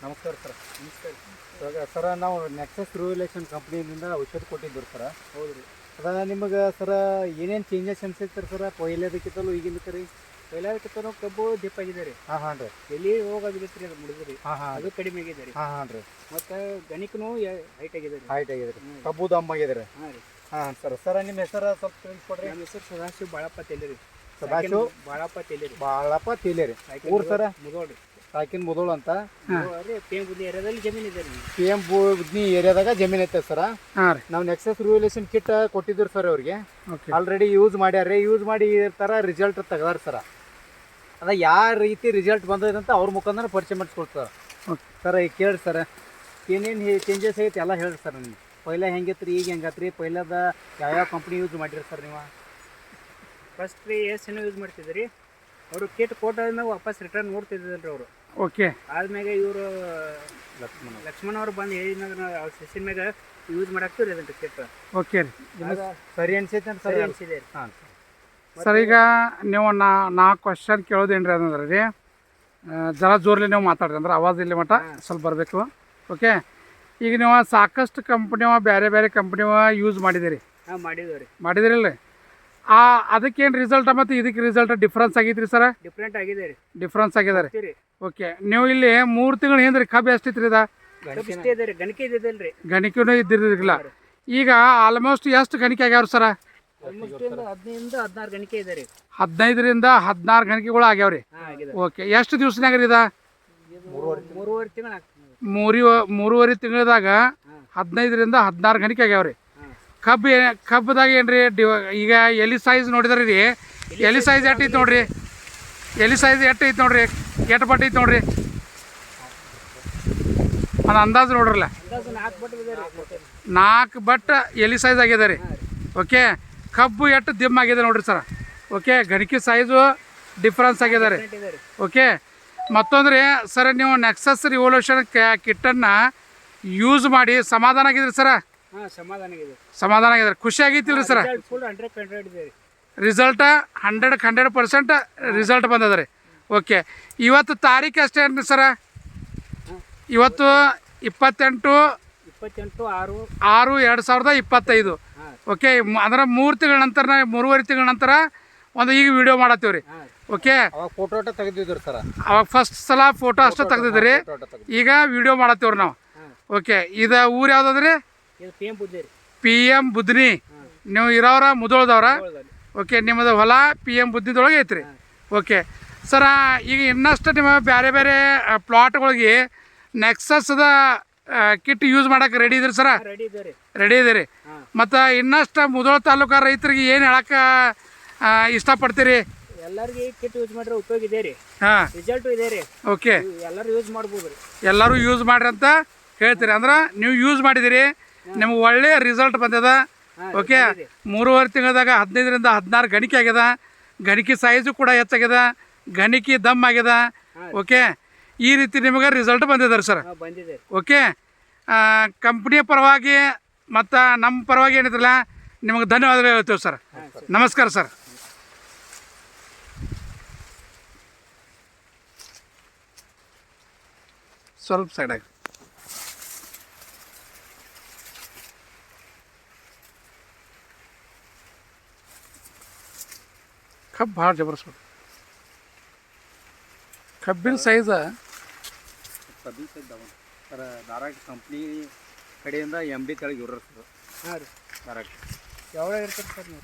ನಮಸ್ಕಾರ ಸರ್. ನಮಸ್ಕಾರ. ಇವಾಗ ಸರ ನಾವು ನೆಕ್ಸಸ್ ರೂಲೇಷನ್ ಕಂಪ್ನಿಯಿಂದ ಔಷಧ ಕೊಟ್ಟಿದ್ರು ಸರ. ಹೌದು ರೀ. ಅದ ನಿಮಗೆ ಸರ ಏನೇನು ಚೇಂಜಸ್ ಅನ್ಸೈತೆ ಸರ ಪೈಲೇದಕ್ಕಿಂತಲೂ ಈಗಿನ ರೀ? ಪೈಲಾದಕ್ಕಿಂತ ಕಬ್ಬು ದಿಪ್ ಆಗಿದೆ ರೀ. ಹಾಂ ಹಾಂ ರೀ. ಎಲ್ಲಿ ಹೋಗೋದಿತ್ತು ರೀ, ಅದು ಮುಡಿದ್ರಿ. ಹಾಂ ಹಾಂ ಅದು ಕಡಿಮೆ ಆಗಿದೆ ರೀ. ಹಾಂ ಹಾಂ ರೀ. ಮತ್ತು ಗಣಿಕನೂ ಹೈಟ್ ಆಗಿದೆ ರೀ. ಹೈಟ್ ಆಗಿದೆ ರೀ. ಕಬ್ಬು ದಮ್ ಆಗಿದೆ ರೀ. ಹಾಂ ರೀ. ಹಾಂ ಸರ್. ಸರ ನಿಮ್ಮ ಹೆಸರು ಸ್ವಲ್ಪ ತಿಳಿಸ್ಕೊಡ್ರಿ. ನಮ್ಮ ಹೆಸರು ಸದಾಶಿವ ಬಾಳಪ್ಪ ತೆಲಿ ರೀ. ಸದಾಶಿವ ಬಾಳಪ್ಪ ತೆಲಿ ರೀ. ಬಾಳಪ್ಪ ತೇಲೆ ರೀ. ಊರು ಸರ ಮುದೋಳ್ರಿ. ಸಾಕಿನ ಮುದೋಳು ಅಂತ ರೀ. PM ಬುದ್ಧಿ ಏರಿಯಾದಲ್ಲಿ ಜಮೀನು ಇದೆ ರೀ. PM ಬುದ್ನಿ ಏರಿಯಾದಾಗ ಜಮೀನು ಐತೆ ಸರ. ಹಾಂ ರೀ. ನಾವು ನೆಕ್ಸಸ್ ರೂಲೇಷನ್ ಕಿಟ್ ಕೊಟ್ಟಿದ್ರು ಸರ್ ಅವ್ರಿಗೆ. ಓಕೆ. ಆಲ್ರೆಡಿ ಯೂಸ್ ಮಾಡ್ಯಾರ. ಯೂಸ್ ಮಾಡಿ ಈ ಥರ ರಿಸಲ್ಟ್ ತೆಗ್ದಾರ ಸರ. ಅದ ಯಾವ ರೀತಿ ರಿಸಲ್ಟ್ ಬಂದೈತೆ ಅಂತ ಅವ್ರ ಮುಖಾಂತರ ಪರಿಚಯ ಮಾಡಿಸ್ಕೊಡ್ತಾರೆ ಓಕೆ ಸರ್. ಈಗ ಕೇಳಿ ಸರ್, ಏನೇನು ಚೇಂಜಸ್ ಐತೆ ಎಲ್ಲ ಹೇಳ್ರಿ ಸರ್. ನಿಮ್ಗೆ ಪೈಲ ಹೆಂಗಿತ್ತು ರೀ, ಈಗ ಹೆಂಗತ್ರಿ? ಪೈಲದ ಯಾವ್ಯಾವ ಕಂಪ್ನಿ ಯೂಸ್ ಮಾಡಿರಿ ಸರ್ ನೀವು? ಫಸ್ಟ್ ರೀ ಏನೋ ಯೂಸ್ ಮಾಡ್ತಿದ್ರಿ. ಅವರು ಕಿಟ್ ಕೊಟ್ಟಾದ್ಮೇಲೆ ವಾಪಸ್ ರಿಟರ್ನ್ ನೋಡ್ತಿದ್ದಿಲ್ಲ ರೀ ಅವರು. ಓಕೆ. ಆದ್ಮ್ಯಾಗ ಇವರು ಲಕ್ಷ್ಮಣ ಅವ್ರು ಬಂದು ಹೇಳಿದ್ಮ್ಯಾಗ ಅವ್ರ ಸೆಷನ್ ಮ್ಯಾಗ ಯೂಸ್ ಮಾಡಾಕ್ತೀವಿ ರೀ ಅದನ್ನ ಕಿಟ್. ಓಕೆ ರೀ. ಸರಿ ಅನ್ಸೈತೆ ಅಂತ ಸರಿ ಸರ್? ಅನಿಸಿದೆ ರೀ. ಹಾಂ ಸರ್, ಈಗ ನೀವು ನಾ ಕ್ವಶನ್ ಕೇಳೋದೇನ್ರಿ ಅಂದ್ರೆ ರೀ, ಜರ ಜೋರ್ಲಿ ನೀವು ಮಾತಾಡ್ರಿ, ಅಂದ್ರೆ ಆವಾಜ್ ಇಲ್ಲಿ ಮಟ್ಟ ಸ್ವಲ್ಪ ಬರಬೇಕು. ಓಕೆ. ಈಗ ನೀವು ಸಾಕಷ್ಟು ಕಂಪ್ನಿವ ಬೇರೆ ಬೇರೆ ಕಂಪ್ನಿವ ಯೂಸ್ ಮಾಡಿದಿರಿ. ಹಾಂ ಮಾಡಿದ್ದೀವಿ ರೀ. ಮಾಡಿದಿರಿಲ್ಲ? ಅದಕ್ಕೇನು ರಿಸಲ್ಟ್ ಮತ್ತು ಇದಕ್ಕೆ ರಿಸಲ್ಟ್ ಡಿಫ್ರೆನ್ಸ್ ಆಗೈತ್ರಿ ಸರ? ಡಿಫ್ರೆಂಟ್ ಆಗಿದೆ ರೀ. ಡಿಫ್ರೆನ್ಸ್ ಆಗಿದೆ ರೀ. ರೀ. ಓಕೆ. ನೀವು ಇಲ್ಲಿ 3 ತಿಂಗಳು ಹಿಂದ್ರಿ ಕಬ್ಬು ಎಷ್ಟಿತ್ರಿ ಇದ? ಕಬ್ಬು ಇಷ್ಟೇ ಇದೆ ರೀ. ಗಣಿಕೆ ಇದ್ದಿದ್ದಲ್ಲ ರೀ. ಗಣಿಕೆನೂ ಇದ್ದಿರಲಿಲ್ಲ. ಈಗ ಆಲ್ಮೋಸ್ಟ್ ಎಷ್ಟು ಗಣಿಕೆ ಆಗ್ಯಾವ್ರಿ ಸರ? ಆಲ್ಮೋಸ್ಟ್ 15ರಿಂದ 16 ಗಣಿಕೆ ಇದೆ ರೀ. 15ರಿಂದ 16 ಗಣಿಕೆಗಳು ಆಗ್ಯಾವ್ರಿ. ಹಾಂ ಆಗಿದೆ. ಓಕೆ. ಎಷ್ಟು ದಿವ್ಸನಾಗ ರೀ ಇದ? ಮೂರುವರೆ ತಿಂಗಳು ಆಗ್ತದೆ. ಮೂರುವರೆ ತಿಂಗಳದಾಗ 15ರಿಂದ 16 ಗಣಿಕೆ ಆಗ್ಯಾವ್ರಿ. ಕಬ್ಬದಾಗ ಏನ್ರಿ ಈಗ ಎಲಿ ಸೈಜ್ ನೋಡಿದ್ರಿ ರೀ? ಎಲಿ ಸೈಜ್ ಎಷ್ಟು ಐತೆ ನೋಡ್ರಿ? ಎಲಿ ಸೈಜ್ ಎಷ್ಟು ಐತೆ ನೋಡ್ರಿ? ಎಷ್ಟು ಬಟ್ ಐತೆ ನೋಡ್ರಿ? ಅದು ಅಂದಾಜು ನೋಡ್ರಲ್ಲ. 4 ಬಟ್ ಇದೆ ರೀ. 4 ಬಟ್ ಎಲಿ ಸೈಜ್ ಆಗಿದೆ ರೀ. ಓಕೆ. ಕಬ್ಬು ಎಷ್ಟು ದಿಮ್ ಆಗಿದೆ ನೋಡ್ರಿ ಸರ. ಓಕೆ. ಗಣಿಕೆ ಸೈಜು ಡಿಫ್ರೆನ್ಸ್ ಆಗಿದೆ ರೀ. ಇದೆ ರೀ. ಓಕೆ. ಮತ್ತೊಂದ್ರೆ ಸರ್, ನೀವು ನೆಕ್ಸಸ್ ರಿವಲ್ಯೂಷನ್ ಕಿಟ್ಟನ್ನು ಯೂಸ್ ಮಾಡಿ ಸಮಾಧಾನ ಆಗಿದ್ರಿ ಸರ? ಹಾಂ ಸಮಾಧಾನ ಇದೆ. ಸಮಾಧಾನ ಆಗಿದ್ರೆ ಖುಷಿ ಆಗೈತಿಲ್ರಿ ಸರ? ಫುಲ್ 100% ಇದೆ ರೀ. ರಿಸಲ್ಟ್ 100% ರಿಸಲ್ಟ್ ಬಂದದ ರೀ. ಓಕೆ. ಇವತ್ತು ತಾರೀಕು ಅಷ್ಟೇ ಏನ್ರಿ ಸರ? ಇವತ್ತು 28/6/2025. ಓಕೆ. ಅಂದ್ರೆ 3 ತಿಂಗಳ ನಂತರ, 3.5 ತಿಂಗಳ ನಂತರ ಒಂದು ಈಗ ವಿಡಿಯೋ ಮಾಡತ್ತೀವಿ ರೀ. ಓಕೆ. ಅವಾಗ ಫೋಟೋ ತೆಗೆದಿದ್ರು ಸರ. ಅವಾಗ ಫಸ್ಟ್ ಸಲ ಫೋಟೋ ಅಷ್ಟೇ ತೆಗ್ದಿದ್ರಿ. ಈಗ ವಿಡಿಯೋ ಮಾಡತ್ತೀವ್ರಿ ನಾವು. ಓಕೆ. ಇದು ಊರು ಯಾವುದಂದ್ರಿ? ಇದು PM ಬುದ್ಧಿ ರೀ. PM ಬುದ್ನಿ. ನೀವು ಇರೋರ ಮುದೋಳದವ್ರ? ಓಕೆ. ನಿಮ್ಮದು ಹೊಲ PM ಬುದ್ಧಿದೊಳಗೆ ಐತ್ರಿ. Okay sir. ಈಗ ಇನ್ನಷ್ಟು ನಿಮ್ಮ ಬೇರೆ ಬೇರೆ ಪ್ಲಾಟ್ಗಳಿಗೆ ನೆಕ್ಸಸ್ದ ಕಿಟ್ ಯೂಸ್ ಮಾಡಕ್ಕೆ ರೆಡಿ ಇದ್ರಿ ಸರ? ರೆಡಿ ಇದೆ ರೀ. ರೆಡಿ ಇದೀರಿ. ಮತ್ತು ಇನ್ನಷ್ಟು ಮುದೋಳ ತಾಲೂಕು ರೈತರಿಗೆ ಏನು ಹೇಳಕ್ಕೆ ಇಷ್ಟಪಡ್ತೀರಿ? ಎಲ್ಲರಿಗೆ ಕಿಟ್ ಯೂಸ್ ಮಾಡಿದ್ರೆ ಉಪಯೋಗ ಇದೆ ರೀ. ಹಾಂ. ರಿಸಲ್ಟು ಇದೆ ರೀ. ಓಕೆ. ಎಲ್ಲರೂ ಯೂಸ್ ಮಾಡ್ಬೋದು ರೀ. ಎಲ್ಲರೂ ಯೂಸ್ ಮಾಡ್ರಿ ಅಂತ ಹೇಳ್ತೀರಿ. ಅಂದ್ರೆ ನೀವು ಯೂಸ್ ಮಾಡಿದಿರಿ, ನಿಮ್ಗೆ ಒಳ್ಳೆಯ ರಿಸಲ್ಟ್ ಬಂದದ. ಓಕೆ. 3.5 ತಿಂಗಳದಾಗ 15ರಿಂದ 16 ಗಣಿಕೆ ಆಗ್ಯದ. ಗಣಿಕೆ ಸೈಜು ಕೂಡ ಹೆಚ್ಚಾಗ್ಯದ. ಗಣಿಕೆ ದಮ್ ಆಗ್ಯದ. ಓಕೆ. ಈ ರೀತಿ ನಿಮಗೆ ರಿಸಲ್ಟ್ ಬಂದಿದ್ದಾರೆ ಸರ್. ಬಂದಿದೆ. ಓಕೆ. ಕಂಪ್ನಿಯ ಪರವಾಗಿ ಮತ್ತು ನಮ್ಮ ಪರವಾಗಿ ಏನಿದ್ರಲ್ಲ, ನಿಮಗೆ ಧನ್ಯವಾದಗಳು ಹೇಳ್ತೇವೆ ಸರ್. ನಮಸ್ಕಾರ ಸರ್. ಸ್ವಲ್ಪ ಸೈಡಾಗಿ ಕಬ್ಬು ಭಾಳ ಜಬರ್ಸ್ಬಿಡು. ಕಬ್ಬಿನ ಸೈಜ ಸರ್ ಧಾರಾಟ್ ಕಂಪ್ನಿ ಕಡೆಯಿಂದ MD ತೆಳಗೆ ಇವ್ರ ಹಾಂ ರೀ. ಧಾರಾಟ್ ಯಾವಾಗ ಇರ್ತಾರೆ ಸರ್ ನೀವು?